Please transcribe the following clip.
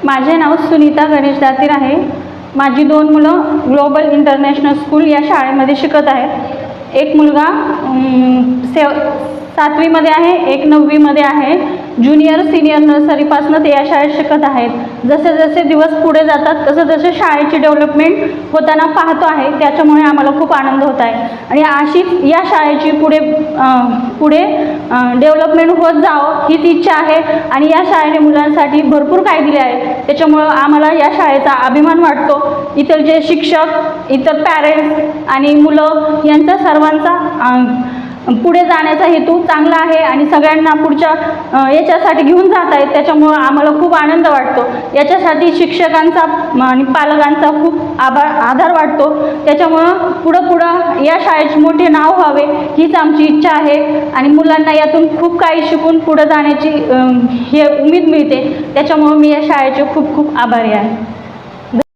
माझे नाव सुनीता गणेश दातीर आहे। माझी 2 मुलं ग्लोबल इंटरनॅशनल स्कूल या शाळेमध्ये शिकत आहेत। एक मुलगा 7वी मध्ये आहे, एक 9वी मध्ये आहे। ज्युनियर सिनियर नर्सरीपासून ते या शाळेत शिकत आहेत। जसे जसे दिवस पुढे जातात तसे तसे शाळेची डेव्हलपमेंट होताना पाहतो आहे, त्याच्यामुळे आम्हाला खूप आनंद होत आहे। आणि अशीच या शाळेची पुढे डेव्हलपमेंट होत जावं हीच इच्छा आहे। आणि या शाळेने मुलांसाठी भरपूर काही दिले आहे, त्याच्यामुळे आम्हाला या शाळेचा अभिमान वाटतो। इतर जे शिक्षक, इतर पॅरेंट्स आणि मुलं यांचा सर्वांचा पुढे जाण्याचा हेतू चांगला आहे आणि सगळ्यांना पुढच्या याच्यासाठी घेऊन जात आहेत, त्याच्यामुळे आम्हाला खूप आनंद वाटतो। याच्यासाठी शिक्षकांचा आणि पालकांचा खूप आभार वाटतो। त्याच्यामुळे पुढं या शाळेचे मोठे नाव व्हावे हीच आमची इच्छा आहे आणि मुलांना यातून खूप काही शिकून पुढे जाण्याची हे उमेद मिळते। त्याच्यामुळे मी या शाळेचे खूप खूप आभारी आहे।